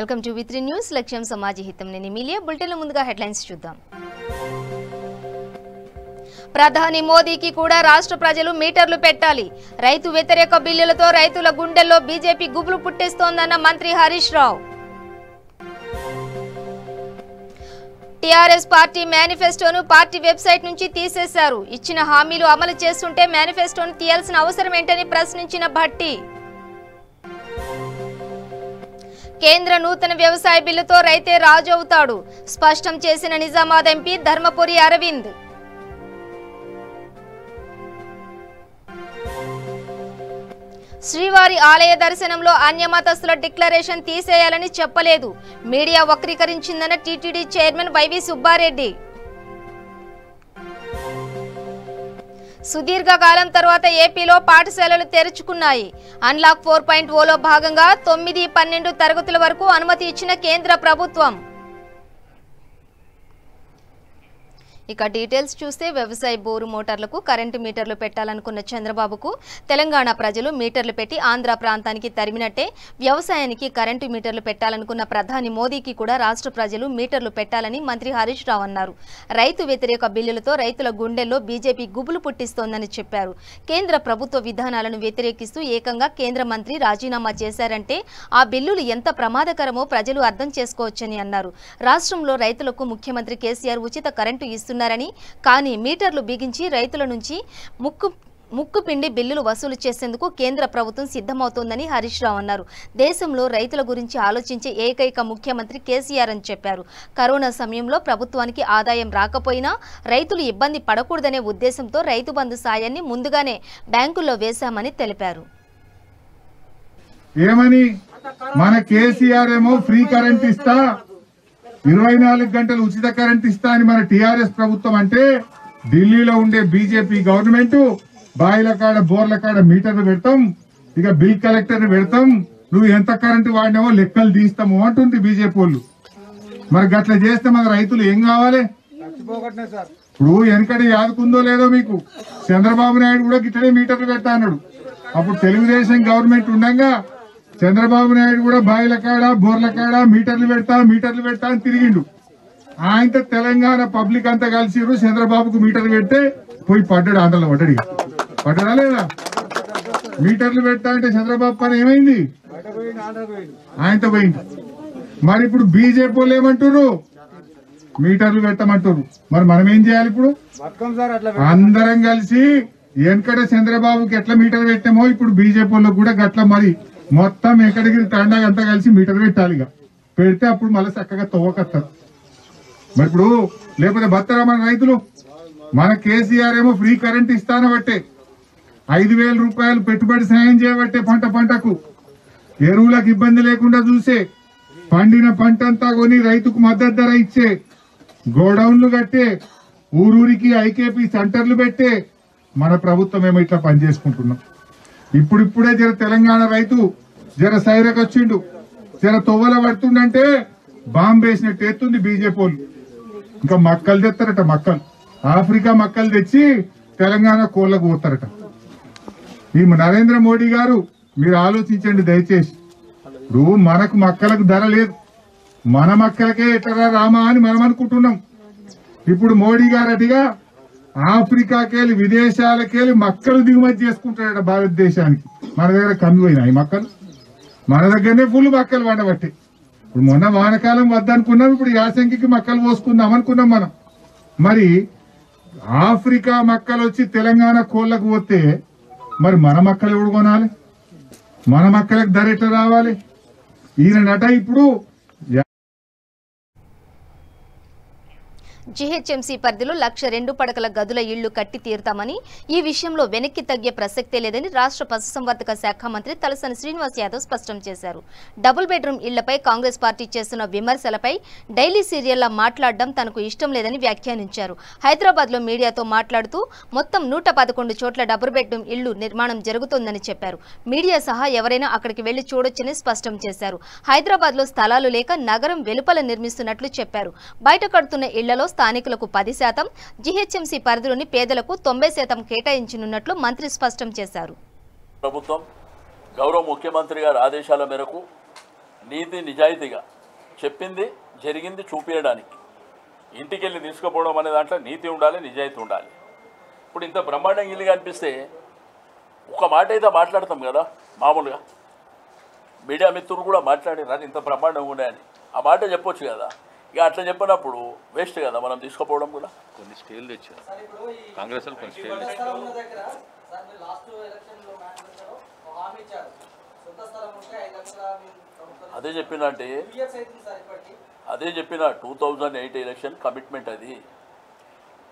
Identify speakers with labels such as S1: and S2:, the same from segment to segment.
S1: Welcome to వి3 news లక్ష్యం సమాజ హితం నేను ఎమిలియా బులెటిన్ లో ముందుగా హెడ్లైన్స్ చూద్దాం ప్రధాని మోదీకి కూడా రాష్ట్ర ప్రజలు మీటర్లు పెట్టాలి రైతు వ్యతిరేక బిల్లులతో రైతుల గుండెల్లో బీజేపీ గుబులు పుట్టిస్తోందన్న మంత్రి హరీష్ రావు టీఆర్ఎస్ పార్టీ మేనిఫెస్టోను పార్టీ వెబ్సైట్ నుంచి తీసేశారు ఇచ్చిన హామీలు అమలు చేస్తుంటే మేనిఫెస్టోను తీయాల్సిన అవసరం ఏంటని ప్రశ్నించిన భట్టి కేంద్ర నూతన వ్యవసాయ బిల్లుతో రైతే రాజు అవుతాడు స్పష్టం చేసిన నిజామాబాద్ ఎంపీ ధర్మపురి అరవింద్ శ్రీవారి ఆలయ దర్శనంలో అన్యమతస్థుల డిక్లరేషన్ తీసేయాలని చెప్పలేదు మీడియా వక్రీకరించిందన్న టీటీడీ చైర్మన్ వైవి సుబ్బారెడ్డి సుదీర్ఘకాలం తర్వాత ఏపీలో పాఠశాలలు తెరుచుకున్నాయి అన్లాక్ 4.0లో భాగంగా 9, 12 తరగతుల వరకు అనుమతి ఇచ్చిన కేంద్ర ప్రభుత్వం ఇక డీటెయిల్స్ చూస్తే వ్యవసాయ బోరు మోటార్లకు కరెంటు మీటర్లు పెట్టాలనుకున్న చంద్రబాబుకు తెలంగాణ ప్రజలు మీటర్లు పెట్టి ఆంధ్ర ప్రాంతానికి తరిమినట్టే వ్యవసాయానికి కరెంటు మీటర్లు పెట్టాలనుకున్న ప్రధాని మోదీకి కూడా రాష్ట్ర ప్రజలు మీటర్లు పెట్టాలని మంత్రి హరీష్ రావు అన్నారు రైతు వ్యతిరేక బిల్లులతో రైతుల గుండెల్లో బీజేపీ గుబులు పుట్టిస్తోందని చెప్పారు కేంద్ర ప్రభుత్వ విధానాలను వ్యతిరేకిస్తూ ఏకంగా కేంద్ర మంత్రి రాజీనామా చేశారంటే ఆ బిల్లులు ఎంత ప్రమాదకరమో ప్రజలు అర్థం చేసుకోవచ్చని అన్నారు రాష్ట్రంలో రైతులకు ముఖ్యమంత్రి కేసీఆర్ ఉచిత కరెంటు ఇస్తున్నారు కానీ మీటర్లు బిగించి రైతుల నుంచి ముక్కు పిండి బిల్లులు వసూలు చేసేందుకు కేంద్ర ప్రభుత్వం సిద్ధమవుతోందని హరీష్ రావు అన్నారు దేశంలో రైతుల గురించి ఆలోచించే ఏకైక ముఖ్యమంత్రి కేసీఆర్ అని చెప్పారు కరోనా సమయంలో ప్రభుత్వానికి ఆదాయం రాకపోయినా రైతులు ఇబ్బంది పడకూడదనే ఉద్దేశంతో రైతు బంధు సాయాన్ని ముందుగానే బ్యాంకుల్లో వేశామని తెలిపారు
S2: ఏమని మన కేసీఆర్ ఏమో ఫ్రీ కరెంట్ ఇస్తా 24 గంటలు ఉచిత కరెంట్ ఇస్తా అని మన టీఆర్ఎస్ ప్రభుత్వం అంటే ఢిల్లీలో ఉండే బీజేపీ గవర్నమెంట్ బాయిల కాడ బోర్ల కాడ మీటర్లు పెడతాం ఇక బిల్ కలెక్టర్ పెడతాం నువ్వు ఎంత కరెంటు వాడినావో లెక్కలు తీస్తాము అంటుంది బీజేపీ వాళ్ళు మరి గట్ల చేస్తే మన రైతులు ఏం కావాలి ఇప్పుడు వెనకటి యాదుకుందో లేదో మీకు చంద్రబాబు నాయుడు కూడా గిట్లనే మీటర్లు పెడతా అన్నాడు అప్పుడు తెలుగుదేశం గవర్నమెంట్ ఉండగా చంద్రబాబు నాయుడు కూడా బాయిల కాడ బోర్ల కాడ మీటర్లు పెడతా అని తిరిగిండు ఆయనతో తెలంగాణ పబ్లిక్ అంతా కలిసిరు చంద్రబాబుకు మీటర్లు పెడితే పోయి పడ్డాడు ఆంధ్రలో పడ్డాడా లేదా మీటర్లు పెడతా అంటే చంద్రబాబు పని ఏమైంది ఆయనతో పోయింది మరి ఇప్పుడు బీజేపీ వాళ్ళు ఏమంటారు మీటర్లు పెట్టమంటారు మరి మనం ఏం చేయాలి ఇప్పుడు అందరం కలిసి వెనకట చంద్రబాబుకి ఎట్లా మీటర్ పెట్టామో ఇప్పుడు బీజేపీ వాళ్ళకు కూడా గట్ల మరి మొత్తం ఎక్కడికి తండా అంతా కలిసి మీటర్ పెట్టాలి ఇక పెడితే అప్పుడు మళ్ళీ చక్కగా తవ్వకత్తారు మరి ఇప్పుడు లేకపోతే బత్తరా మన రైతులు మన కేసీఆర్ ఏమో ఫ్రీ కరెంట్ ఇస్తానబట్టే 5,000 రూపాయలు పెట్టుబడి సాయం చేయబట్టే పంటకు ఎరువులకు ఇబ్బంది లేకుండా చూసే పండిన పంటంతా కొని రైతుకు మద్దతు ధర ఇచ్చే గోడౌన్లు కట్టే ఊరూరికి ఐకేపీ సెంటర్లు పెట్టే మన ప్రభుత్వం ఏమో ఇట్లా పనిచేసుకుంటున్నాం ఇప్పుడిప్పుడే జర తెలంగాణ రైతు జర సైరకు వచ్చిండు జర తొవ్వల పడుతుండంటే బాంబేసినట్టు ఎత్తుంది బీజేపీ వాళ్ళు ఇంకా మక్కలు తెస్తారట మక్కలు ఆఫ్రికా మక్కలు తెచ్చి తెలంగాణ కోళ్లకు పోతారట ఈ నరేంద్ర మోడీ గారు మీరు ఆలోచించండి దయచేసి ఇప్పుడు మనకు మక్కలకు ధర లేదు మన మక్కలకే ఎట్లా రామా అని మనం అనుకుంటున్నాం ఇప్పుడు మోడీ గారు అటుగా ఆఫ్రికాకెళ్ళి విదేశాలకెళ్ళి మక్కలు దిగుమతి చేసుకుంటాడట భారతదేశానికి మన దగ్గర కమ్మిపోయినాయి మక్కలు మన దగ్గరనే ఫుల్ మక్కలు వండబట్టి ఇప్పుడు మొన్న వానకాలం వద్దనుకున్నాం ఇప్పుడు యాసంగికి మక్కలు పోసుకుందాం అనుకున్నాం మనం మరి ఆఫ్రికా మక్కలు వచ్చి తెలంగాణ కోళ్లకు పోతే మరి మన మక్కలు ఎవడు కొనాలి మన మక్కలకు ధర ఎట్లా రావాలి ఈయన నట ఇప్పుడు
S1: జీహెచ్ఎంసీ పరిధిలో 1,02 పడకల గదుల ఇళ్లు కట్టి తీరుతామని ఈ విషయంలో వెనక్కి తగ్గే ప్రసక్తే లేదని రాష్ట్ర పశుసంవర్ధక శాఖ మంత్రి తలసాని శ్రీనివాస్ యాదవ్ స్పష్టం చేశారు డబుల్ బెడ్రూమ్ ఇళ్లపై కాంగ్రెస్ పార్టీ చేస్తున్న విమర్శలపై డైలీ సీరియల్లా మాట్లాడడం తనకు ఇష్టం లేదని వ్యాఖ్యానించారు హైదరాబాద్లో మీడియాతో మాట్లాడుతూ మొత్తం 111 చోట్ల డబుల్ బెడ్రూమ్ ఇళ్లు నిర్మాణం జరుగుతోందని చెప్పారు మీడియా సహా ఎవరైనా అక్కడికి వెళ్లి చూడొచ్చని స్పష్టం చేశారు హైదరాబాద్లో స్థలాలు లేక నగరం వెలుపల నిర్మిస్తున్నట్లు చెప్పారు బయట కడుతున్న ఇళ్లలో స్థానికులకు 10%, జీహెచ్ఎంసీ పరిధిలోని పేదలకు 90% కేటాయించనున్నట్లు మంత్రి స్పష్టం చేశారు.
S3: ప్రభుత్వం గౌరవ ముఖ్యమంత్రి గారి ఆదేశాల మేరకు నీతి నిజాయితీగా చెప్పింది జరిగింది చూపించడానికి. ఇంటికి వెళ్ళి తీసుకుపోవడం అనే దాంట్లో నీతి ఉండాలి, నిజాయితీ ఉండాలి. ఇప్పుడు ఇంత బ్రహ్మాండంగా ఇల్లు కనిపిస్తే ఒక మాట అయితే మాట్లాడతాం కదా, మామూలుగా మీడియా మిత్రులు కూడా మాట్లాడినారు ఇంత బ్రహ్మాండంగా ఉన్నాయని. ఆ మాట చెప్పొచ్చు కదా. ఇక అట్లా చెప్పినప్పుడు వేస్ట్ కదా మనం తీసుకుపోవడం కూడా.
S4: కొన్ని స్టేలు తెచ్చారు కాంగ్రెస్ వాళ్ళు, కొన్ని స్టేలు
S3: అదే చెప్పిన 2008 ఎలక్షన్ కమిట్మెంట్ అది.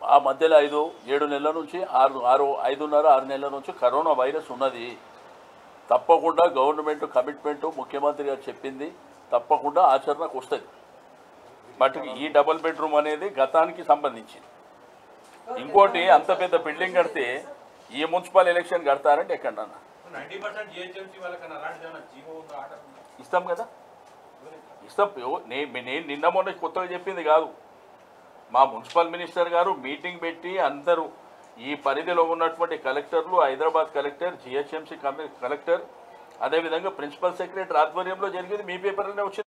S3: ఆ మధ్యలో 5-7 నెలల నుంచి 5.5-6 నెలల నుంచి కరోనా వైరస్ ఉన్నది. తప్పకుండా గవర్నమెంట్ కమిట్మెంట్ ముఖ్యమంత్రి గారు చెప్పింది తప్పకుండా ఆచరణకు వస్తుంది. బట్ ఈ డబుల్ బెడ్రూమ్ అనేది గతానికి సంబంధించింది. ఇంకోటి అంత పెద్ద బిల్డింగ్ కడితే ఈ మున్సిపల్ ఎలక్షన్ కడతారంటే ఎక్కడన్నా ఇస్తాం కదా, ఇస్తాం. నేను నిన్న మొన్న కొత్తగా చెప్పింది కాదు. మా మున్సిపల్ మినిస్టర్ గారు మీటింగ్ పెట్టి అందరూ ఈ పరిధిలో ఉన్నటువంటి కలెక్టర్లు, హైదరాబాద్ కలెక్టర్, జిహెచ్ఎంసీ కలెక్టర్, అదేవిధంగా ప్రిన్సిపల్ సెక్రటరీ ఆధ్వర్యంలో జరిగింది. మీ పేపర్లోనే వచ్చింది.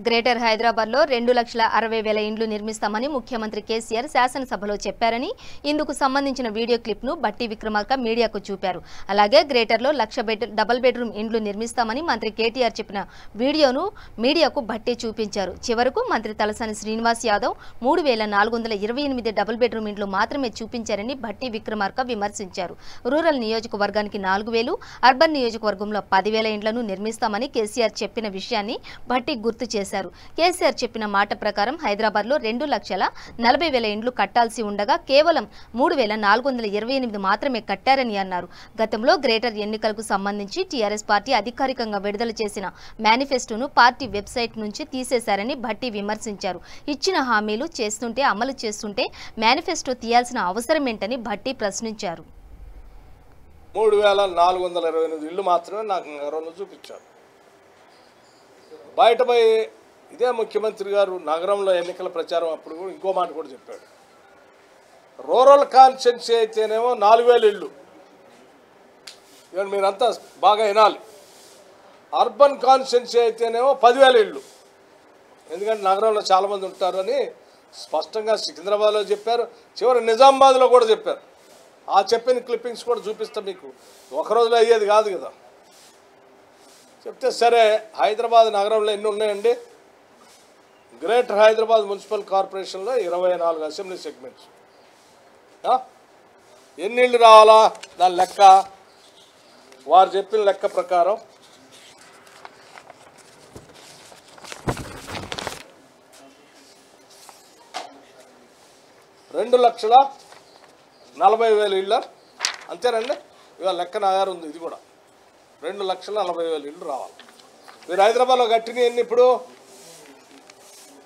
S1: గ్రేటర్ హైదరాబాద్లో 2,60,000 ఇండ్లు నిర్మిస్తామని ముఖ్యమంత్రి కేసీఆర్ శాసనసభలో చెప్పారని, ఇందుకు సంబంధించిన వీడియో క్లిప్ను బట్టి విక్రమార్క మీడియాకు చూపారు. అలాగే గ్రేటర్లో 1,00,000 డబుల్ బెడ్రూమ్ ఇండ్లు నిర్మిస్తామని మంత్రి కేటీఆర్ చెప్పిన వీడియోను మీడియాకు బట్టి చూపించారు. చివరకు మంత్రి తలసాని శ్రీనివాస్ యాదవ్ 3,428 డబుల్ బెడ్రూమ్ ఇండ్లు మాత్రమే చూపించారని బట్టి విక్రమార్క విమర్శించారు. రూరల్ నియోజకవర్గానికి 4,000, అర్బన్ నియోజకవర్గంలో 10,000 ఇండ్లను నిర్మిస్తామని కేసీఆర్ చెప్పిన విషయాన్ని బట్టి గుర్తు చేశారు. కేసీఆర్ చెప్పిన మాట ప్రకారం హైదరాబాద్లో 2,40,000 ఇండ్లు కట్టాల్సి ఉండగా కేవలం 3,428 మాత్రమే కట్టారని అన్నారు. గతంలో గ్రేటర్ ఎన్నికలకు సంబంధించి టీఆర్ఎస్ పార్టీ అధికారికంగా విడుదల చేసిన మేనిఫెస్టోను పార్టీ వెబ్సైట్ నుంచి తీసేశారని భట్టి విమర్శించారు. ఇచ్చిన హామీలు చేస్తుంటే అమలు చేస్తుంటే మేనిఫెస్టో తీయాల్సిన అవసరమేంటని భట్టి ప్రశ్నించారు.
S5: 3,428 ఇళ్ళు మాత్రమే నాకు నగరంలో చూపించారు. బయటపై ఇదే ముఖ్యమంత్రి గారు నగరంలో ఎన్నికల ప్రచారం అప్పుడు కూడా ఇంకో మాట కూడా చెప్పాడు. రూరల్ కాన్స్టిట్యున్సీ అయితేనేమో 4,000 ఇళ్ళు, ఇవాళ మీరంతా బాగా వినాలి. అర్బన్ కాన్స్టిట్యున్సీ అయితేనేమో 10,000 ఇళ్ళు. ఎందుకంటే నగరంలో చాలామంది ఉంటారని స్పష్టంగా సికింద్రాబాద్లో చెప్పారు, చివరి నిజామాబాద్లో కూడా చెప్పారు. ఆ చెప్పిన క్లిప్పింగ్స్ కూడా చూపిస్తాం మీకు. ఒక రోజులో అయ్యేది కాదు కదా. చెప్తే సరే, హైదరాబాద్ నగరంలో ఎన్ని ఉన్నాయండి? గ్రేటర్ హైదరాబాద్ మున్సిపల్ కార్పొరేషన్లో 24 అసెంబ్లీ సెగ్మెంట్స్. ఎన్ని ఇళ్ళు రావాలా? దాని లెక్క వారు చెప్పిన లెక్క ప్రకారం $2,40,000 ఇళ్ళ అంతేనండి. ఇవాళ లెక్క నాగారు ఉంది. ఇది కూడా 2,40,000 ఇళ్ళు రావాలి. మీరు హైదరాబాద్లో కట్టిన ఎన్ని? ఇప్పుడు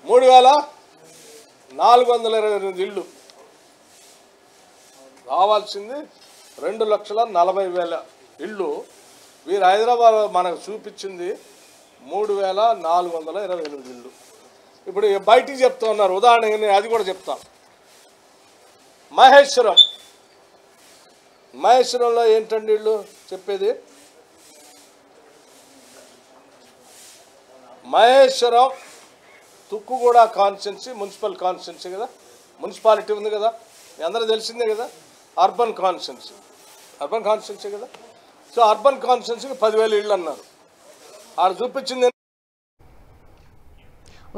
S5: 3,428 ఇళ్ళు రావాల్సింది. 2,40,000 ఇళ్ళు. వీరు హైదరాబాద్ మనకు చూపించింది 3,428 ఇళ్ళు. ఇప్పుడు బయటికి చెప్తూ ఉన్నారు. ఉదాహరణకి అది కూడా చెప్తాను. మహేశ్వరంలో ఏంటండి ఇళ్ళు చెప్పేది? Maheshwaram Tukkuguda constituency municipal constituency కదా, మున్సిపాలిటీ ఉంది కదా, మీ అందరూ తెలిసిందే కదా. అర్బన్ కాన్స్టిట్యున్సీ కదా. సో అర్బన్ కాన్స్టిట్యున్సీకి 10,000 ఇళ్ళు అన్నారు. ఆడ చూపించింది.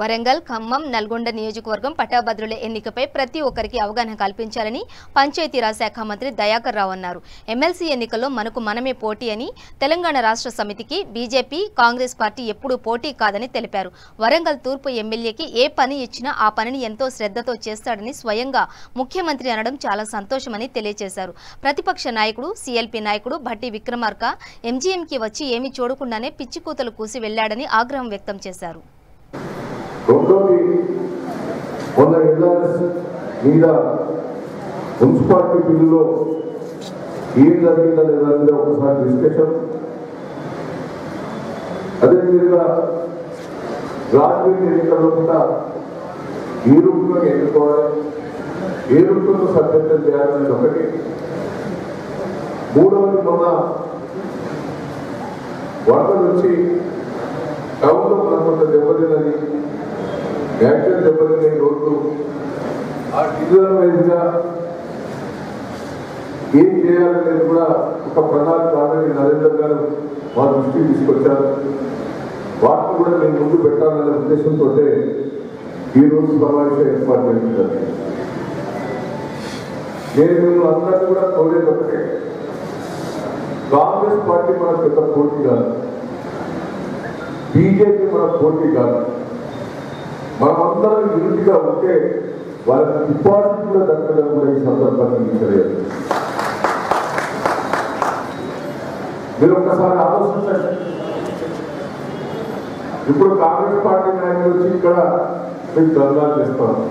S1: వరంగల్, ఖమ్మం, నల్గొండ నియోజకవర్గం పట్టాభద్రుల ఎన్నికపై ప్రతి ఒక్కరికి అవగాహన కల్పించాలని పంచాయతీరాజ్ శాఖ మంత్రి దయాకర్ రావు అన్నారు. ఎమ్మెల్సీ ఎన్నికల్లో మనకు మనమే పోటీ అని, తెలంగాణ రాష్ట్ర సమితికి బీజేపీ, కాంగ్రెస్ పార్టీ ఎప్పుడూ పోటీ కాదని తెలిపారు. వరంగల్ తూర్పు ఎమ్మెల్యేకి ఏ పని ఇచ్చినా ఆ పనిని ఎంతో శ్రద్ధతో చేస్తాడని స్వయంగా ముఖ్యమంత్రి అనడం చాలా సంతోషమని తెలియజేశారు. ప్రతిపక్ష నాయకుడు, సీఎల్పీ నాయకుడు భట్టి విక్రమార్క ఎంజీఎంకి వచ్చి ఏమీ చూడకుండానే పిచ్చికూతలు కూసి వెళ్లాడని ఆగ్రహం వ్యక్తం చేశారు.
S6: రెండోది, మొన్న ఎల్ఆర్ఎస్ మీద మున్సిపాలిటీ బిల్లులో ఏం జరిగిందా లేదా ఒకసారి డిస్కషన్. అదేవిధంగా రాజకీయ ఎన్నికల్లో కూడా ఏ రూపంలో ఎన్నుకోవాలి, ఏ రూపంలో సభ్యత్వం చేయాలనేది ఒకటి. మూడవది, మొన్న వరద నుంచి టౌన్లో కొంత దెబ్బతిన్నది, ఫ్యాక్టరీ దెబ్బతిన్న రోడ్లు ఆ డివిజన్ వైజ్గా ఏం చేయాలనేది కూడా ఒక ప్రణాళిక ఆల్రెడీ నరేందర్ గారు మా దృష్టికి తీసుకొచ్చారు. వాటిని కూడా నేను ముందు పెట్టాలనే ఉద్దేశంతో ఈ రోజు సమావేశం ఏర్పాటు చేస్తున్నారు. నేను అందరినీ కూడా కోరేది ఒకటే, కాంగ్రెస్ పార్టీ మన పెద్ద పోటీ కాదు, బీజేపీ మన పోటీ కాదు. మనమందరం యూనిట్గా ఉంటే వాళ్ళకి డిపాజిట్ కూడా దక్కడం కూడా ఈ సందర్భంగా తెలియదు. మీరు ఒక్కసారి ఆలోచించండి. ఇప్పుడు కాంగ్రెస్ పార్టీ నాయకులు వచ్చి ఇక్కడ మీకు ధర్నాలు చేస్తారు.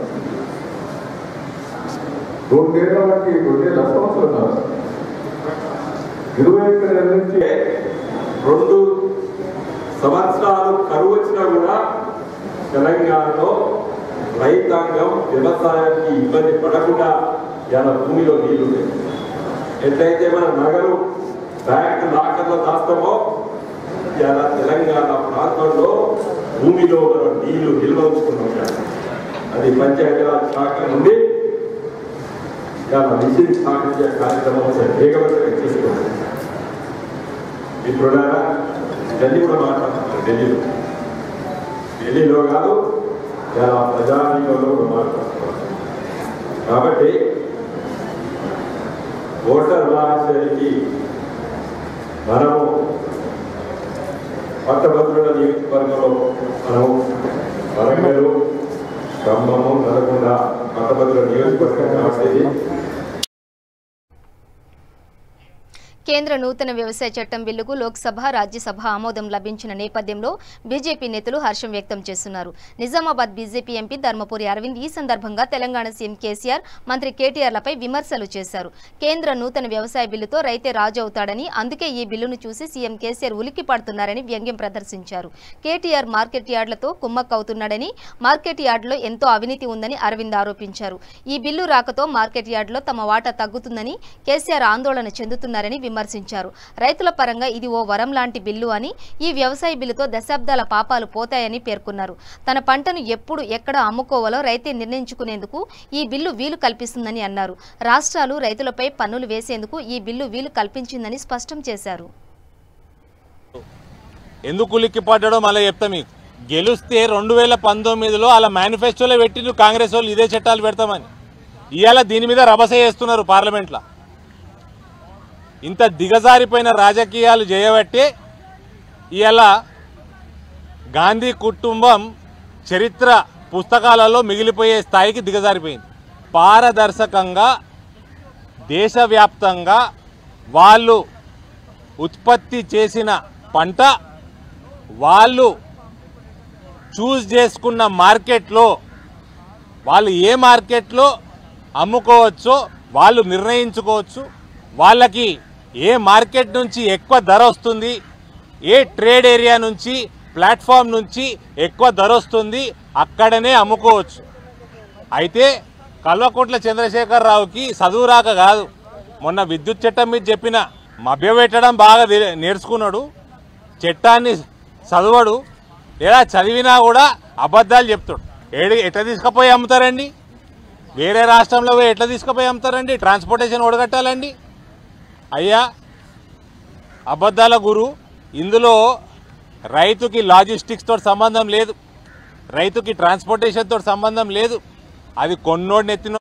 S6: 2 ఏళ్ల బట్టి 2 సంవత్సరాలు 21 ఏళ్ళ నుంచి
S7: 2 సంవత్సరాలు కరువు వచ్చినా కూడా తెలంగాణలో రైతాంగం వ్యవసాయానికి ఇబ్బంది పడకుండా ఇలా భూమిలో నీళ్లు ఉన్నాయి. ఎట్లయితే మన నగలు బ్యాంకు లాకర్లో దాస్తామో ఇలా తెలంగాణ ప్రాంతంలో భూమిలో మనం నీళ్లు నిల్వ ఉంచుకున్నాం. అది పంచాయతీరాజ్ శాఖ నుండి ఇలా మిషన్ స్థాపించే కార్యక్రమం వేగవంతంగా తీసుకున్నాం. మిత్రులారా, ఢిల్లీ కూడా మాట్లాడుతున్నారు. ఢిల్లీలో కాదు, ఇలా ప్రజానీకంలో కూడా మాట్లాడుతున్నారు. కాబట్టి ఓటర్ మహాశయానికి మనము పట్టభద్రుల నియోజకవర్గంలో మనము వరంగల్, ఖమ్మము, నల్గొండ పట్టభద్రుల నియోజకవర్గం కాబట్టి
S1: కేంద్ర నూతన వ్యవసాయ చట్టం బిల్లుకు లోక్సభ, రాజ్యసభ ఆమోదం లభించిన నేపథ్యంలో బీజేపీ నేతలు హర్షం వ్యక్తం చేస్తున్నారు. నిజామాబాద్ బీజేపీ ఎంపీ ధర్మపురి అరవింద్ ఈ సందర్భంగా తెలంగాణ సీఎం కేసీఆర్, మంత్రి కేటీఆర్లపై విమర్శలు చేశారు. కేంద్ర నూతన వ్యవసాయ బిల్లుతో రైతే రాజు అవుతాడని, అందుకే ఈ బిల్లును చూసి సీఎం కేసీఆర్ ఉలిక్కి పడుతున్నారని వ్యంగ్యం ప్రదర్శించారు. కేటీఆర్ మార్కెట్ యార్డులతో కుమ్మక్కవుతున్నాడని, మార్కెట్ యార్డులో ఎంతో అవినీతి ఉందని అరవింద్ ఆరోపించారు. ఈ బిల్లు రాకతో మార్కెట్ యార్డులో తమ వాటా తగ్గుతుందని కేసీఆర్ ఆందోళన చెందుతున్నారని విమర్శించారు. రైతుల పరంగా ఇది ఓ వరం లాంటి బిల్లు అని, ఈ వ్యవసాయ బిల్లుతో దశాబ్దాల పాపాలు పోతాయని పేర్కొన్నారు. తన పంటను ఎప్పుడు ఎక్కడ అమ్ముకోవాలో రైతే నిర్ణయించుకునేందుకు ఈ బిల్లు వీలు కల్పిస్తుందని అన్నారు. రాష్ట్రాలు రైతులపై పన్నులు వేసేందుకు ఈ బిల్లు వీలు కల్పించిందని స్పష్టం చేశారు.
S8: ఎందుకు ఉలిక్కి పడ్డాడో మళ్ళీ చెప్తా మీకు. గెలుస్తే 2019లో అలా మేనిఫెస్టోలో పెట్టి కాంగ్రెస్ వాళ్ళు ఇదే చట్టాలు పెడతామని, ఇవాళ దీని మీద రభస చేస్తున్నారు పార్లమెంట్లో. ఇంత దిగజారిపోయిన రాజకీయాలు చేయబట్టే ఇవాళ గాంధీ కుటుంబం చరిత్ర పుస్తకాలలో మిగిలిపోయే స్థాయికి దిగజారిపోయింది. పారదర్శకంగా దేశవ్యాప్తంగా వాళ్ళు ఉత్పత్తి చేసిన పంట వాళ్ళు చూస్ చేసుకున్న మార్కెట్లో, వాళ్ళు ఏ మార్కెట్లో అమ్ముకోవచ్చో వాళ్ళు నిర్ణయించుకోవచ్చు. వాళ్ళకి ఏ మార్కెట్ నుంచి ఎక్కువ ధర వస్తుంది, ఏ ట్రేడ్ ఏరియా నుంచి, ప్లాట్ఫామ్ నుంచి ఎక్కువ ధర వస్తుంది, అక్కడనే అమ్ముకోవచ్చు. అయితే కల్వకుంట్ల చంద్రశేఖరరావుకి చదువు రాక కాదు, మొన్న విద్యుత్ చట్టం మీద చెప్పిన మభ్యపెట్టడం బాగా నేర్చుకున్నాడు. చట్టాన్ని చదవడు, లేదా చదివినా కూడా అబద్ధాలు చెప్తాడు. ఎట్లా తీసుకుపోయి అమ్ముతారండి? వేరే రాష్ట్రంలో ఎట్లా తీసుకుపోయి అమ్ముతారండి? ట్రాన్స్పోర్టేషన్ ఒడగట్టాలండి. అయ్యా అబద్ధాల గురు, ఇందులో రైతుకి లాజిస్టిక్స్ తోటి సంబంధం లేదు, రైతుకి ట్రాన్స్పోర్టేషన్ తోటి సంబంధం లేదు. అది కొన్నోడిని ఎత్తిన.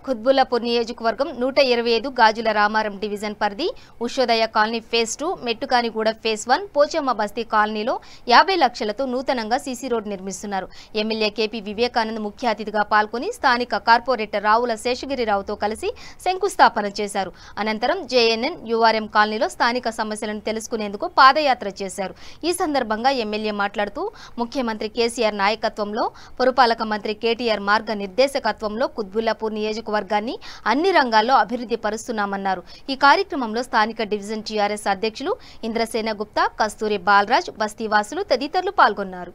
S1: కుత్బుల్లాపూర్ నియోజకవర్గం 125 గాజుల రామారం డివిజన్ పరిధి Ushodaya colony phase 2, Mettukaniguda phase 1, Pochamma Basti కాలనీలో 50 లక్షలతో నూతనంగా సీసీ రోడ్ నిర్మిస్తున్నారు. ఎమ్మెల్యే కేపీ వివేకానంద్ ముఖ్య అతిథిగా పాల్గొని స్థానిక కార్పొరేటర్ రావుల శేషగిరిరావుతో కలిసి శంకుస్థాపన చేశారు. అనంతరం జేఎన్ఎన్ యుఆర్ఎం కాలనీలో స్థానిక సమస్యలను తెలుసుకునేందుకు పాదయాత్ర చేశారు. ఈ సందర్భంగా ఎమ్మెల్యే మాట్లాడుతూ ముఖ్యమంత్రి కేసీఆర్ నాయకత్వంలో, పురపాలక మంత్రి కేటీఆర్ మార్గ నిర్దేశకత్వంలో కుత్బుల్లాపూర్ నియోజకవర్గాన్ని అన్ని రంగాల్లో అభివృద్ధి పరుస్తున్నామన్నారు. ఈ కార్యక్రమంలో స్థానిక డివిజన్ టీఆర్ఎస్ అధ్యక్షులు ఇంద్రసేన గుప్తా, కస్తూరి బాలరాజ్, బస్తీవాసులు తదితరులు పాల్గొన్నారు.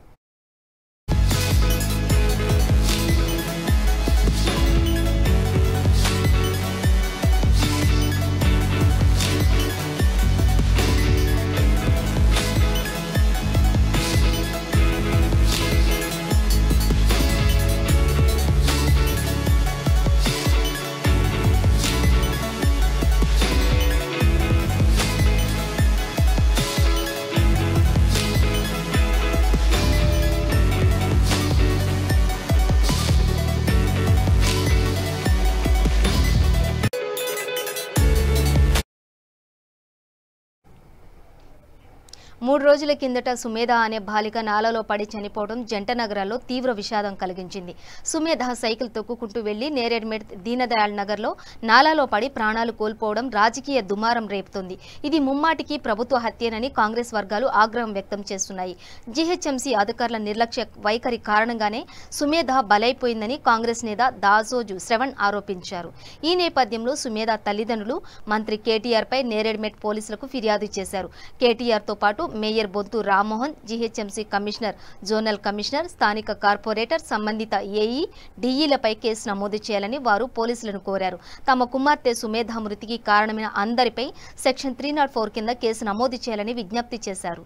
S1: 3 రోజుల కిందట సుమేధ అనే బాలిక నాలలో పడి చనిపోవడం జంట నగరాల్లో తీవ్ర విషాదం కలిగించింది. సుమేధ సైకిల్ తొక్కుకుంటూ వెళ్లి నేరేడ్మెట్ దీనదయాళ్ నగర్లో నాలాలో పడి ప్రాణాలు కోల్పోవడం రాజకీయ దుమారం రేపుతోంది. ఇది ముమ్మాటికి ప్రభుత్వ హత్యేనని కాంగ్రెస్ వర్గాలు ఆగ్రహం వ్యక్తం చేస్తున్నాయి. జీహెచ్ఎంసీ అధికారుల నిర్లక్ష్య వైఖరి కారణంగానే సుమేధ బలైపోయిందని కాంగ్రెస్ నేత దాసోజు శ్రవణ్ ఆరోపించారు. ఈ నేపథ్యంలో సుమేధ తల్లిదండ్రులు మంత్రి కేటీఆర్ పై నేరేడ్మెట్ పోలీసులకు ఫిర్యాదు చేశారు. కేటీఆర్ తో పాటు mayor Bonthu Rammohan, GHMC commissioner, zonal commissioner, స్థానిక కార్పొరేటర్, సంబంధిత ఏఈ, డీఈలపై కేసు నమోదు చేయాలని వారు పోలీసులను కోరారు. తమ కుమార్తె సుమేధ మృతికి కారణమైన అందరిపై సెక్షన్ 304 కింద కేసు నమోదు చేయాలని విజ్ఞప్తి చేశారు.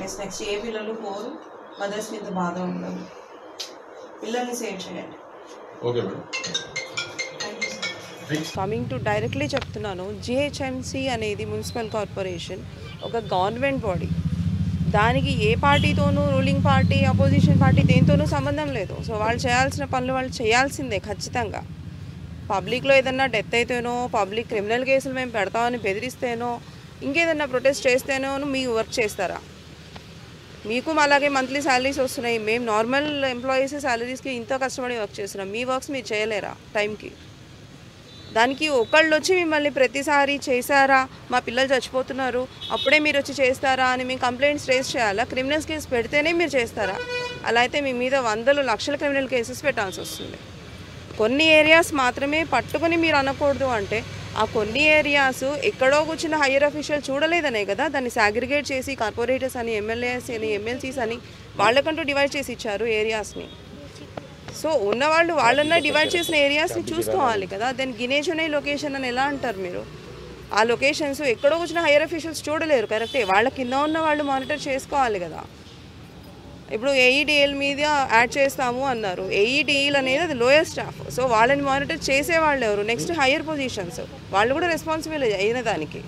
S9: నెక్స్ట్ ఏ పిల్లలు 4 మదర్స్ మీద బాధ ఉండదు. పిల్లల్ని సేవ్ చేయండి. Okay madam. Coming to directly చెప్తున్నాను, జిహెచ్ఎంసీ అనేది మున్సిపల్ కార్పొరేషన్ ఒక గవర్నమెంట్ బాడీ. దానికి ఏ పార్టీతోనూ, రూలింగ్ పార్టీ, అపోజిషన్ పార్టీ దేనితోనూ సంబంధం లేదు. సో వాళ్ళు చేయాల్సిన పనులు వాళ్ళు చేయాల్సిందే ఖచ్చితంగా. పబ్లిక్లో ఏదన్నా డెత్ అయితేనో, పబ్లిక్ క్రిమినల్ కేసులు మేము పెడతామని బెదిరిస్తేనో, ఇంకేదన్నా ప్రొటెస్ట్ చేస్తేనో మీరు వర్క్ చేస్తారా? మీకు అలాగే మంత్లీ శాలరీస్ వస్తున్నాయి. మేము నార్మల్ ఎంప్లాయీస్ శాలరీస్కి ఇంత కష్టపడి వర్క్ చేస్తున్నాం. మీ వర్క్స్ మీరు చేయలేరా టైంకి? దానికి ఒకళ్ళు వచ్చి మిమ్మల్ని ప్రతిసారి చేశారా, మా పిల్లలు చచ్చిపోతున్నారు అప్పుడే మీరు వచ్చి చేస్తారా అని మేము కంప్లైంట్స్ రేస్ చేయాలా? క్రిమినల్స్ కేసు పెడితేనే మీరు చేస్తారా? అలా అయితే మీ మీద 100 లక్షల క్రిమినల్ కేసెస్ పెట్టాల్సి వస్తుంది. కొన్ని ఏరియాస్ మాత్రమే పట్టుకొని మీరు అనకూడదు అంటే ఆ కొన్ని ఏరియాస్ ఎక్కడో కూర్చున్న హయ్యర్ అఫీషియల్ చూడలేదనే కదా దాన్ని సాగ్రిగేట్ చేసి కార్పొరేటర్స్ అని, ఎమ్మెల్యేస్ అని, ఎమ్మెల్సీస్ అని వాళ్ళకంటూ డివైడ్ చేసి ఇచ్చారు ఏరియాస్ని. సో ఉన్నవాళ్ళు వాళ్ళన్నా డివైడ్ చేసిన ఏరియాస్ని చూసుకోవాలి కదా. దెన్ గినేజ్ అనే లొకేషన్ అని ఎలా అంటారు మీరు? ఆ లొకేషన్స్ ఎక్కడో వచ్చిన హైయర్ అఫీషియల్స్ చూడలేరు, కరెక్టే. వాళ్ళ కింద ఉన్న వాళ్ళు మానిటర్ చేసుకోవాలి కదా. ఇప్పుడు ఏఈడిఎల్ మీద యాడ్ చేస్తాము అన్నారు. ఏఈడిఎల్ అనేది అది లోయర్ స్టాఫ్. సో వాళ్ళని మానిటర్ చేసేవాళ్ళు ఎవరు? నెక్స్ట్ హైయర్ పొజిషన్స్, వాళ్ళు కూడా రెస్పాన్సిబుల్ అయిన దానికి.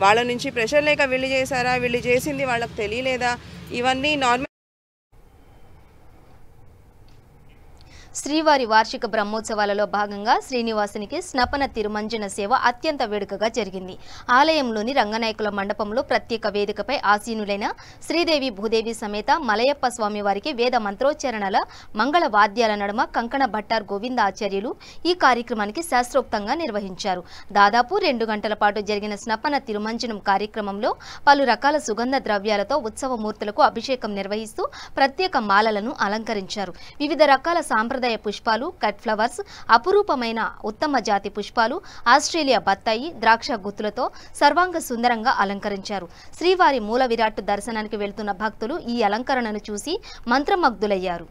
S9: వాళ్ళ నుంచి ప్రెషర్ లేక వీళ్ళు చేశారా, వీళ్ళు చేసింది వాళ్ళకి తెలియలేదా, ఇవన్నీ నార్మల్.
S1: శ్రీవారి వార్షిక బ్రహ్మోత్సవాలలో భాగంగా శ్రీనివాసునికి స్నపన తిరుమంజన సేవ అత్యంత వేడుకగా జరిగింది. ఆలయంలోని రంగనాయకుల మండపంలో ప్రత్యేక వేదికపై ఆసీనులైన శ్రీదేవి భూదేవి సమేత మలయప్ప స్వామివారికి వేద మంత్రోచ్చరణల మంగళ వాద్యాల నడుమ కంకణ భట్టార్ గోవింద ఆచార్యులు ఈ కార్యక్రమానికి శాస్త్రోక్తంగా నిర్వహించారు. దాదాపు 2 గంటల పాటు జరిగిన స్నపన తిరుమంజనం కార్యక్రమంలో పలు రకాల సుగంధ ద్రవ్యాలతో ఉత్సవమూర్తులకు అభిషేకం నిర్వహిస్తూ ప్రత్యేక మాలలను అలంకరించారు. వివిధ రకాల సాంప్రదాయ పుష్పాలు, కట్ ఫ్లవర్స్, అపురూపమైన ఉత్తమ జాతి పుష్పాలు, ఆస్ట్రేలియా బత్తాయి, ద్రాక్ష గుత్తులతో సర్వాంగ సుందరంగా అలంకరించారు. శ్రీవారి మూల విరాట్టు దర్శనానికి వెళ్తున్న భక్తులు ఈ అలంకరణను చూసి మంత్రమగ్ధులయ్యారు.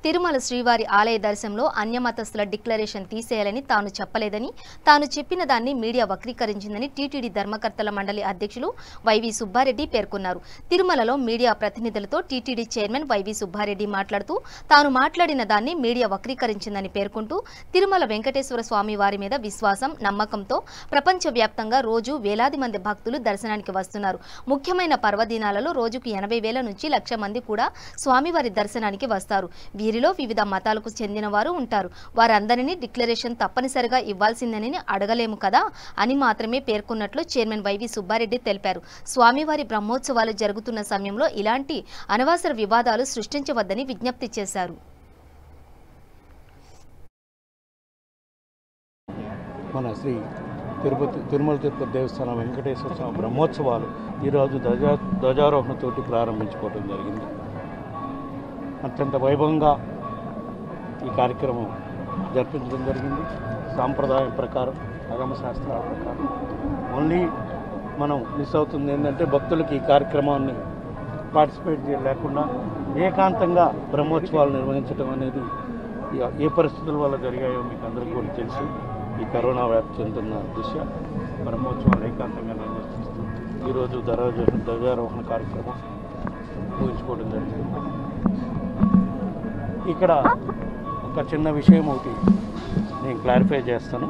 S1: తిరుమల శ్రీవారి ఆలయ దర్శనంలో అన్యమతస్థుల డిక్లరేషన్ తీసేయాలని తాను చెప్పలేదని, తాను చెప్పిన దాన్ని మీడియా వక్రీకరించిందని టీటీడీ ధర్మకర్తల మండలి అధ్యక్షులు వైవి సుబ్బారెడ్డి పేర్కొన్నారు. తిరుమలలో మీడియా ప్రతినిధులతో టీటీడీ చైర్మన్ వైవి సుబ్బారెడ్డి మాట్లాడుతూ తాను మాట్లాడిన దాన్ని మీడియా వక్రీకరించిందని పేర్కొంటూ తిరుమల వెంకటేశ్వర స్వామి వారి మీద విశ్వాసం, నమ్మకంతో ప్రపంచవ్యాప్తంగా రోజు వేలాది మంది భక్తులు దర్శనానికి వస్తున్నారు. ముఖ్యమైన పర్వదినాలలో రోజుకు 80,000 నుంచి 1,00,000 మంది కూడా స్వామివారి దర్శనానికి వస్తారు. వీరిలో వివిధ మతాలకు చెందిన వారు ఉంటారు. వారందరినీ డిక్లరేషన్ తప్పనిసరిగా ఇవ్వాల్సిందని అడగలేము కదా అని మాత్రమే పేర్కొన్నట్లు చైర్మన్ వైవి సుబ్బారెడ్డి తెలిపారు. స్వామివారి బ్రహ్మోత్సవాలు జరుగుతున్న సమయంలో ఇలాంటి అనవసర వివాదాలు సృష్టించవద్దని విజ్ఞప్తి చేశారు.
S10: మన శ్రీ తిరుమల తిరుపతి దేవస్థానం వెంకటేశ్వర స్వామి బ్రహ్మోత్సవాలు ఈరోజు ధ్వజారోహణతోటి ప్రారంభించుకోవడం జరిగింది. అత్యంత వైభవంగా ఈ కార్యక్రమం జరిపించడం జరిగింది. సాంప్రదాయం ప్రకారం, ఆగమశాస్త్రాల ప్రకారం. ఓన్లీ మనం మిస్ అవుతుంది ఏంటంటే భక్తులకి ఈ కార్యక్రమాన్ని పార్టిసిపేట్ లేకుండా ఏకాంతంగా బ్రహ్మోత్సవాలు నిర్వహించడం అనేది ఏ పరిస్థితుల వల్ల జరిగాయో మీకు అందరికీ కూడా తెలుసు. ఈ కరోనా వ్యాప్తి చెందుతున్న దృష్ట్యా బ్రహ్మోత్సవాలు ఏకాంతంగా నిర్వహిస్తూ ఈరోజు ధ్వజారోహణ కార్యక్రమం ముగించుకోవడం జరిగింది. ఇక్కడ ఒక చిన్న విషయం ఒకటి నేను క్లారిఫై చేస్తాను.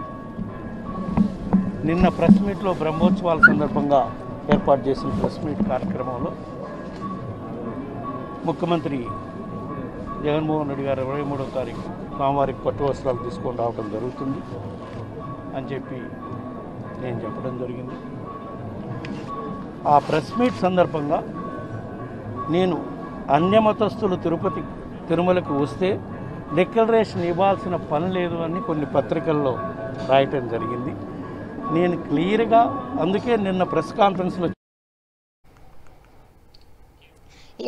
S10: నిన్న ప్రెస్ మీట్లో బ్రహ్మోత్సవాల సందర్భంగా ఏర్పాటు చేసిన ప్రెస్ మీట్ కార్యక్రమంలో ముఖ్యమంత్రి జగన్మోహన్ రెడ్డి గారు 23వ తారీఖు స్వామివారికి పట్టు వస్త్రాలు తీసుకొని రావడం జరుగుతుంది అని చెప్పి నేను చెప్పడం జరిగింది. ఆ ప్రెస్ మీట్ సందర్భంగా నేను అన్యమతస్థులు తిరుమలకు వస్తే డిక్లరేషన్ ఇవ్వాల్సిన పని లేదు అని కొన్ని పత్రికల్లో రాయటం జరిగింది. నేను క్లియర్గా అందుకే నిన్న ప్రెస్ కాన్ఫరెన్స్లో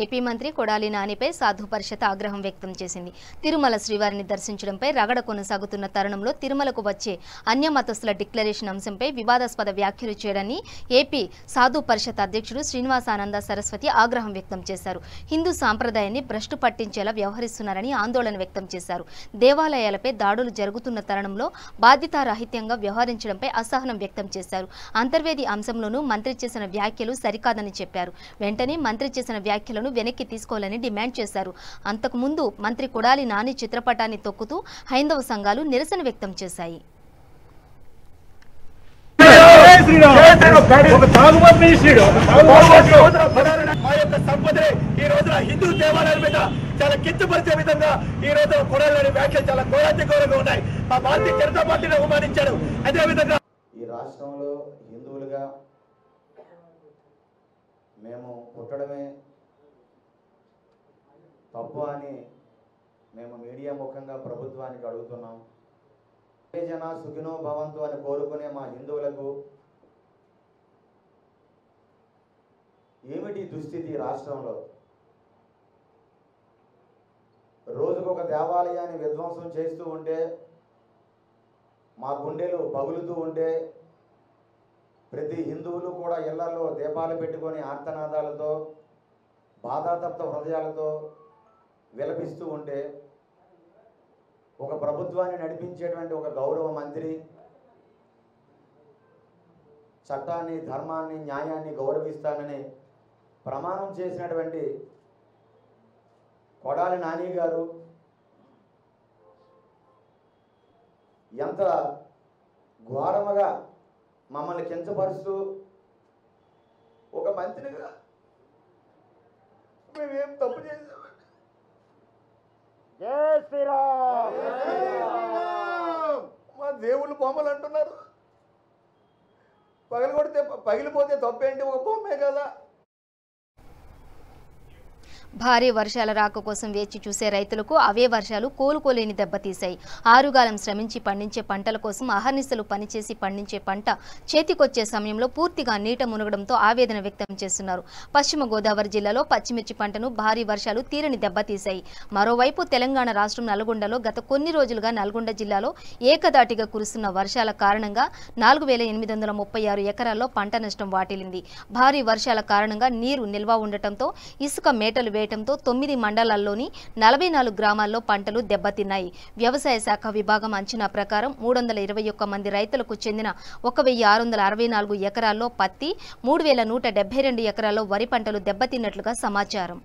S1: ఏపీ మంత్రి కొడాలి నానిపై సాధు పరిషత్ ఆగ్రహం వ్యక్తం చేసింది. తిరుమల శ్రీవారిని దర్శించడంపై రగడ కొనసాగుతున్న తరుణంలో తిరుమలకు వచ్చే అన్యమతస్థుల డిక్లరేషన్ అంశంపై వివాదాస్పద వ్యాఖ్యలు చేయడాన్ని ఏపీ సాధు పరిషత్ అధ్యక్షుడు శ్రీనివాసానంద సరస్వతి ఆగ్రహం వ్యక్తం చేశారు. హిందూ సాంప్రదాయాన్ని భ్రష్టు పట్టించేలా వ్యవహరిస్తున్నారని ఆందోళన వ్యక్తం చేశారు. దేవాలయాలపై దాడులు జరుగుతున్న తరుణంలో బాధ్యతారాహిత్యంగా వ్యవహరించడంపై అసహనం వ్యక్తం చేశారు. అంతర్వేది అంశంలోనూ మంత్రి చేసిన వ్యాఖ్యలు సరికాదని చెప్పారు. వెంటనే మంత్రి చేసిన వ్యాఖ్యలు వెనక్కి తీసుకోవాలని డిమాండ్ చేశారు. అంతకుముందు మంత్రి కొడాలి నాని చిత్రపటాన్ని తొక్కుతూ హైందవ సంఘాలు నిరసన వ్యక్తం చేశాయి.
S11: హిందూ దేవాలయాల మీద చాలా కించపరిచే విధంగా ఈ రోజు కొడాలి వ్యాఖ్యలు చాలా ఘోరంగా ఉన్నాయి. మా భారతీయ జనతా పార్టీని అవమానించారు. అదేవిధంగా
S12: ఈ రాష్ట్రంలో హిందువులుగా మేము పుట్టడమే తప్పు అని మేము మీడియా ముఖంగా ప్రభుత్వానికి అడుగుతున్నాం. జన సుఖినో భవంతు అని కోరుకునే మా హిందువులకు ఏమిటి దుస్థితి రాష్ట్రంలో? రోజుకొక దేవాలయాన్ని విధ్వంసం చేస్తూ ఉంటే, మా గుండెలు పగులుతూ ఉంటే, ప్రతి హిందువులు కూడా ఇళ్లలో దీపాలు పెట్టుకొని ఆర్తనాదాలతో బాధాతప్త హృదయాలతో విలపిస్తూ ఉంటే, ఒక ప్రభుత్వాన్ని నడిపించేటువంటి ఒక గౌరవ మంత్రి చట్టాన్ని, ధర్మాన్ని, న్యాయాన్ని గౌరవిస్తానని ప్రమాణం చేసినటువంటి కొడాలి నాని గారు ఎంత ఘోరముగా మమ్మల్ని కించపరుస్తూ ఒక మంత్రిగా మేమేం తప్పు చేసామండి? జై శ్రీరామ్, మా దేవుళ్ళు బొమ్మలు అంటున్నారు. పగిలిపోతే తప్పేంటి? ఒక బొమ్మే కదా.
S1: భారీ వర్షాల రాక కోసం వేచి చూసే రైతులకు అవే వర్షాలు కోలుకోలేని దెబ్బతీశాయి. ఆరుగాలం శ్రమించి పండించే పంటల కోసం అహర్నిశలు పనిచేసి పండించే పంట చేతికొచ్చే సమయంలో పూర్తిగా నీట మునగడంతో ఆవేదన వ్యక్తం చేస్తున్నారు. పశ్చిమ గోదావరి జిల్లాలో పచ్చిమిర్చి పంటను భారీ వర్షాలు తీరని దెబ్బతీశాయి. మరోవైపు తెలంగాణ రాష్ట్రం నల్గొండలో గత కొన్ని రోజులుగా నల్గొండ జిల్లాలో ఏకదాటిగా కురుస్తున్న వర్షాల కారణంగా 4836 ఎకరాల్లో పంట నష్టం వాటిల్లింది. భారీ వర్షాల కారణంగా నీరు నిల్వ ఉండటంతో ఇసుక మేటలు వేయటంతో 9 మండలాల్లోని 44 గ్రామాల్లో పంటలు దెబ్బతిన్నాయి. వ్యవసాయ శాఖ విభాగం అంచనా ప్రకారం 321 మంది రైతులకు చెందిన 1664 ఎకరాల్లో పత్తి, 3172 ఎకరాల్లో వరి పంటలు దెబ్బతిన్నట్లుగా సమాచారం.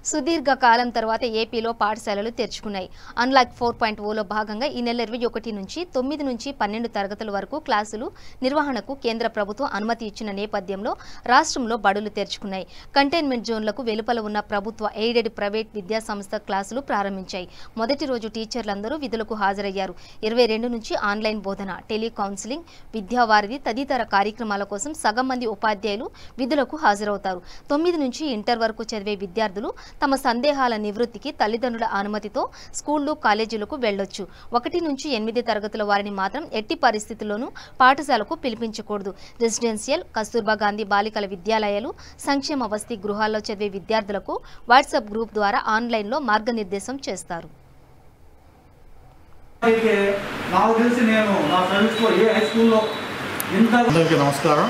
S1: సుదీర్ఘ కాలం తర్వాత ఏపీలో పాఠశాలలు తెరుచుకున్నాయి. అన్లాక్ 4.0లో భాగంగా ఈ నెల 21 నుంచి 9 నుంచి 12 తరగతుల వరకు క్లాసులు నిర్వహణకు కేంద్ర ప్రభుత్వం అనుమతి ఇచ్చిన నేపథ్యంలో రాష్ట్రంలో బడులు తెరుచుకున్నాయి. కంటైన్మెంట్ జోన్లకు వెలుపల ఉన్న ప్రభుత్వ ఎయిడెడ్ ప్రైవేట్ విద్యా సంస్థ క్లాసులు ప్రారంభించాయి. మొదటి రోజు టీచర్లందరూ విధులకు హాజరయ్యారు. 22 నుంచి ఆన్లైన్ బోధన, టెలికౌన్సిలింగ్, విద్యావారిధి తదితర కార్యక్రమాల కోసం సగం మంది ఉపాధ్యాయులు విధులకు హాజరవుతారు. 9 నుంచి ఇంటర్ వరకు చదివే విద్యార్థులు తమ సందేహాల నివృత్తికి తల్లిదండ్రుల అనుమతితో స్కూళ్లు, కాలేజీలకు వెళ్లొచ్చు. 1 నుంచి 8 తరగతుల వారిని మాత్రం ఎట్టి పరిస్థితుల్లోనూ పాఠశాలకు పిలిపించకూడదు. రెసిడెన్షియల్, కస్తూర్బా గాంధీ బాలికల విద్యాలయాలు, సంక్షేమ వసతి గృహాల్లో చదివే విద్యార్థులకు వాట్సాప్ గ్రూప్ ద్వారా ఆన్లైన్లో మార్గనిర్దేశం చేస్తారు.
S13: అందరికీ నమస్కారం.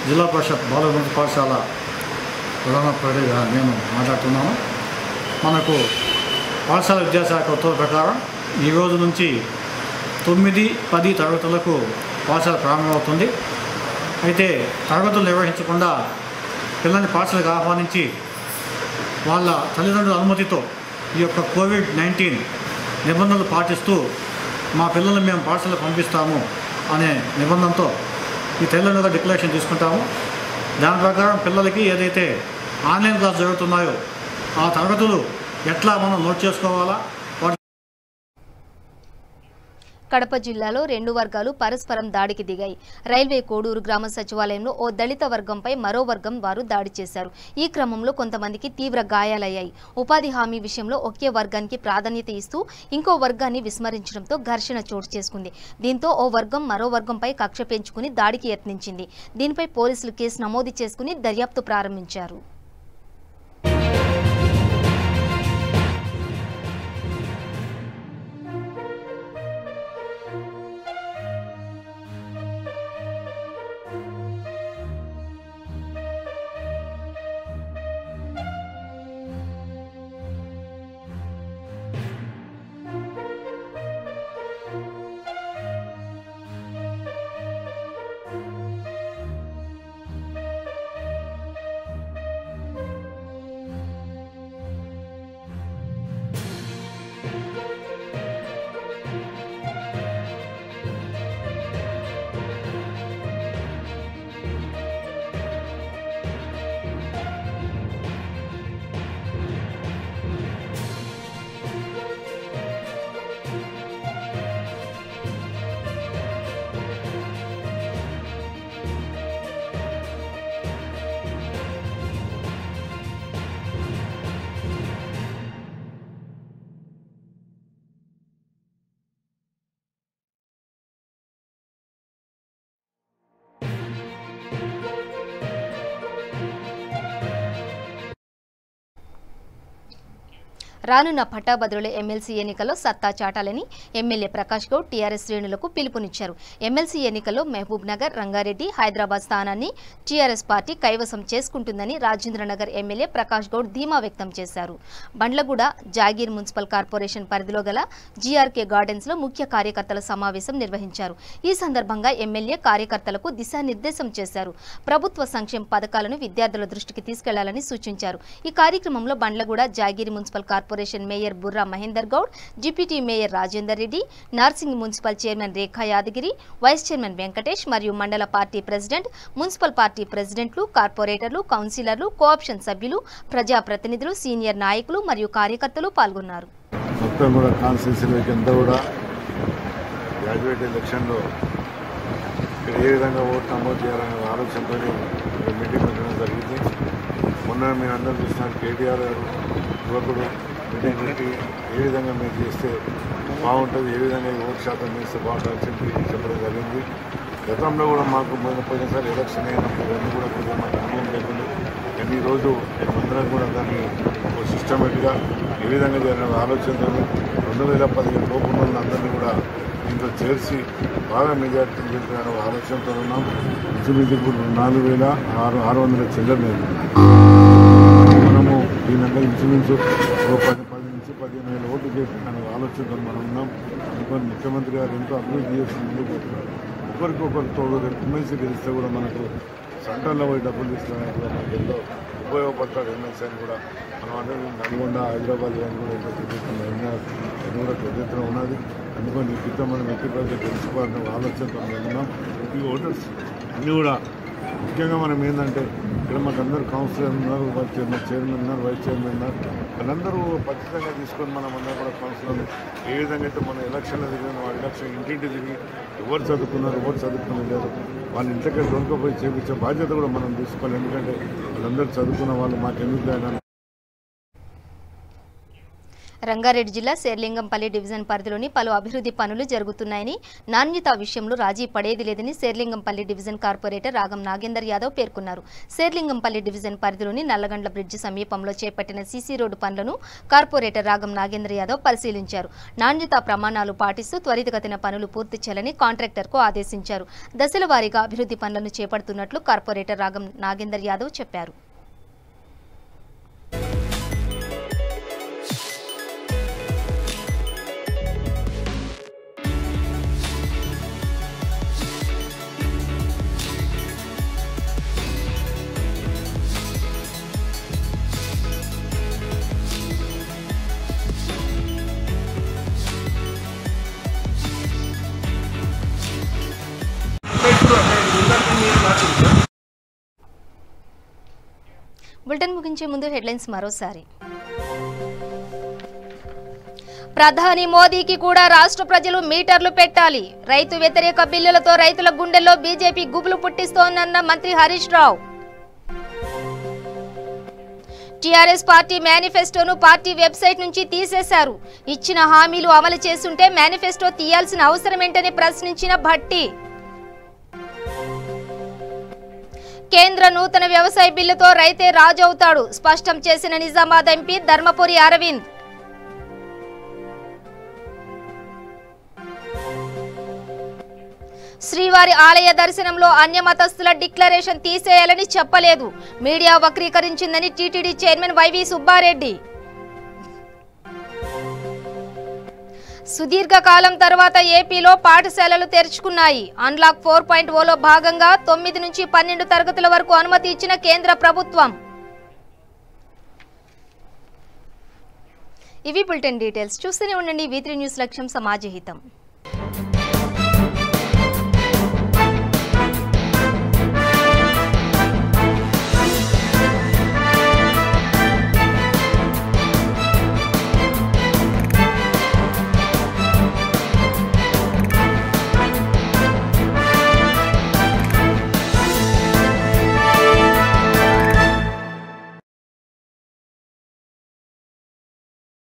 S13: జిల్లా పరిషత్ బాలబడి పాఠశాల ప్రధాన ప్రతినిధిగా నేను మాట్లాడుతున్నాను. మనకు పాఠశాల విద్యాశాఖ ఉత్తర్వుల ప్రకారం ఈ రోజు నుంచి 9, 10 తరగతులకు పాఠశాల ప్రారంభమవుతుంది. అయితే తరగతులు నిర్వహించకుండా పిల్లల్ని పాఠశాలకు ఆహ్వానించి వాళ్ళ తల్లిదండ్రుల అనుమతితో ఈ యొక్క కోవిడ్-19 నిబంధనలు పాటిస్తూ మా పిల్లల్ని మేము పాఠశాలకు పంపిస్తాము అనే నిబంధనతో ఈ తల్లిదండ్రులుగా డిక్లరేషన్ తీసుకుంటాము. దాని ప్రకారం పిల్లలకి ఏదైతే ఆన్లైన్ క్లాస్ జరుగుతున్నాయో ఆ తరగతులు ఎట్లా మనం నోట్ చేసుకోవాలా.
S1: కడప జిల్లాలో 2 వర్గాలు పరస్పరం దాడికి దిగాయి. రైల్వే కోడూరు గ్రామ సచివాలయంలో ఓ దళిత వర్గంపై మరో వర్గం వారు దాడి చేశారు. ఈ క్రమంలో కొంతమందికి తీవ్ర గాయాలయ్యాయి. ఉపాధి హామీ విషయంలో ఒకే వర్గానికి ప్రాధాన్యత ఇస్తూ ఇంకో వర్గాన్ని విస్మరించడంతో ఘర్షణ చోటు చేసుకుంది. దీంతో ఓ వర్గం మరో వర్గంపై కక్ష పెంచుకుని దాడికి యత్నించింది. దీనిపై పోలీసులు కేసు నమోదు చేసుకుని దర్యాప్తు ప్రారంభించారు. రానున్న పట్టాభద్రుల ఎమ్మెల్సీ ఎన్నికల్లో సత్తా చాటాలని ఎమ్మెల్యే ప్రకాష్ గౌడ్ టీఆర్ఎస్ శ్రేణులకు పిలుపునిచ్చారు. ఎమ్మెల్సీ ఎన్నికల్లో మహబూబ్ నగర్, రంగారెడ్డి, హైదరాబాద్ స్థానాన్ని టీఆర్ఎస్ పార్టీ కైవసం చేసుకుంటుందని రాజేంద్రనగర్ ఎమ్మెల్యే ప్రకాష్ గౌడ్ ధీమా వ్యక్తం చేశారు. బండ్లగూడ జాగీర్ మున్సిపల్ కార్పొరేషన్ పరిధిలో గల జీఆర్కే గార్డెన్స్ లో ముఖ్య కార్యకర్తల సమావేశం నిర్వహించారు. ఈ సందర్భంగా ఎమ్మెల్యే కార్యకర్తలకు దిశానిర్దేశం చేశారు. ప్రభుత్వ సంక్షేమ పథకాలను విద్యార్థుల దృష్టికి తీసుకెళ్లాలని సూచించారు. ఈ కార్యక్రమంలో Bandlaguda Jagir municipal corporation mayor Burra Mahender Goud, deputy mayor Rajender Reddy, Narsing municipal chairman Rekha Yadagiri, vice chairman Venkatesh మరియు మండల పార్టీ ప్రెసిడెంట్, మున్సిపల్ పార్టీ ప్రెసిడెంట్లు, కార్పొరేటర్లు, కౌన్సిలర్లు, కోఆప్షన్ సభ్యులు, ప్రజాప్రతినిధులు, సీనియర్ నాయకులు మరియు కార్యకర్తలు పాల్గొన్నారు.
S14: ఏ విధంగా ఓటు నమోదు చేయాలనే ఆలోచనతో మీటింగ్ పెట్టడం జరిగింది. మొన్న మీరు అందరూ చూస్తున్నారు, కేటీఆర్ గారు యువకుడు మీటింగ్ పెట్టి ఏ విధంగా మీరు చేస్తే బాగుంటుంది, ఏ విధంగా ఓటు శాతం చేస్తే బాగుంటుందని చెప్పడం జరిగింది. గతంలో కూడా మాకు పోయినసారి ఎలక్షన్ అయినప్పుడు ఇవన్నీ కూడా కొద్దిగా మాకు అనుభవం లేకుండా కానీ ఈరోజు మేమందరం కూడా దాన్ని ఒక సిస్టమేటిక్గా ఏ విధంగా చేయాలనే ఆలోచనతో 2015 లోపు ఉన్న అందరినీ కూడా దీంట్లో చేర్చి బాగా మెజార్టీ గెలిపిన ఆలోచనతో ఉన్నాం. ఇంచుమించు 4,600 చిల్లర మనము దీనికంటే ఇంచుమించు 10 నుంచి 15,000 ఓట్లు చేసిన ఆలోచనతో మనం ఉన్నాం. అనుకోని ముఖ్యమంత్రి గారు ఎంతో అభివృద్ధి చేసి ముందుకు పోతున్నారు. ఒకరికొకరితో ఎమ్మెల్సీ గెలిస్తే కూడా మనకు సెంటర్లో పోయి డబ్బులు తీసుకున్నట్టు మనకు ఎంతో ఉపయోగపడతాడు ఎమ్మెల్సీ అని కూడా మనం అంటే నల్గొండ, హైదరాబాద్ అని కూడా ఎంతో పెద్ద కూడా పెద్ద ఎత్తున ఉన్నది. అందుకని ఈ క్రితం మనం ఎట్టి ప్రజలు తెలుసుకోవాలనే ఆలోచనతో మేము ఉన్నాం. ఈ ఓటర్స్ అన్నీ కూడా ముఖ్యంగా మనం ఏంటంటే ఇక్కడ మాకు అందరూ కౌన్సిలర్ ఉన్నారు, చైర్మన్ ఉన్నారు, వైస్ చైర్మన్ ఉన్నారు. వాళ్ళందరూ ఖచ్చితంగా తీసుకొని మనం అందరూ కూడా కౌన్సిలర్లు ఏ విధంగా అయితే మన ఎలక్షన్లో తిరిగిన వాళ్ళ ఎలక్షన్ ఇంటింటి తిరిగి ఎవరు చదువుకున్నారు, ఎవరు చదువుకుని లేరు వాళ్ళ ఇంటికి దొరకపోయి చేపించే బాధ్యత కూడా మనం తీసుకోవాలి. ఎందుకంటే వాళ్ళందరూ చదువుకున్న వాళ్ళు మాకెందుకు అయినా.
S1: రంగారెడ్డి జిల్లా శేర్లింగంపల్లి డివిజన్ పరిధిలోని పలు అభివృద్ధి పనులు జరుగుతున్నాయని, నాణ్యత విషయంలో రాజీ పడేది లేదని శేర్లింగంపల్లి డివిజన్ కార్పొరేటర్ రాగం నాగేందర్ యాదవ్ పేర్కొన్నారు. శేర్లింగంపల్లి డివిజన్ పరిధిలోని నల్లగండ్ల బ్రిడ్జి సమీపంలో చేపట్టిన సీసీ రోడ్డు పనులను కార్పొరేటర్ రాగం నాగేందర్ యాదవ్ పరిశీలించారు. నాణ్యతా ప్రమాణాలు పాటిస్తూ త్వరితగతిన పనులు పూర్తి చేయాలని కాంట్రాక్టర్కు ఆదేశించారు. దశల వారీగా అభివృద్ధి పనులను చేపడుతున్నట్లు కార్పొరేటర్ రాగం నాగేందర్ యాదవ్ చెప్పారు. బులెటిన్ ముగించే ముందు హెడ్లైన్స్ మరోసారి. ప్రధాని మోదీకి కూడా రాష్ట్ర ప్రజలు మీటర్లు పెట్టాలి. రైతు వ్యతిరేక బిల్లులతో రైతుల గుండెల్లో బీజేపీ గుబులు పుట్టిస్తోందన్న మంత్రి హరీష్ రావు. టీఆర్ఎస్ పార్టీ మేనిఫెస్టోను పార్టీ వెబ్సైట్ నుంచి తీసేశారు. ఇచ్చిన హామీలు అమలు చేస్తుంటే మేనిఫెస్టో తీయాల్సిన అవసరమేంటని ప్రశ్నించిన భట్టి. కేంద్ర నూతన వ్యవసాయ బిల్లుతో రైతే రాజు అవుతాడు స్పష్టం చేసిన నిజామాబాద్ ఎంపీ ధర్మపురి అరవింద్. శ్రీవారి ఆలయ దర్శనంలో అన్యమతస్థుల డిక్లరేషన్ తీసేయాలని చెప్పలేదు. మీడియా వక్రీకరించిందని టీటీడీ చైర్మన్ వైవి సుబ్బారెడ్డి. సుదీర్ఘకాలం తర్వాత ఏపీలో పాఠశాలలు తెరుచుకున్నాయి. అన్లాక్ 4.0లో భాగంగా 9 నుంచి 12 తరగతుల వరకు అనుమతి ఇచ్చిన కేంద్ర ప్రభుత్వం. ఇవి బులెటిన్ డీటెయిల్స్. చూస్తూనే ఉండండి V3 న్యూస్, లక్ష్యం సమాజహితం.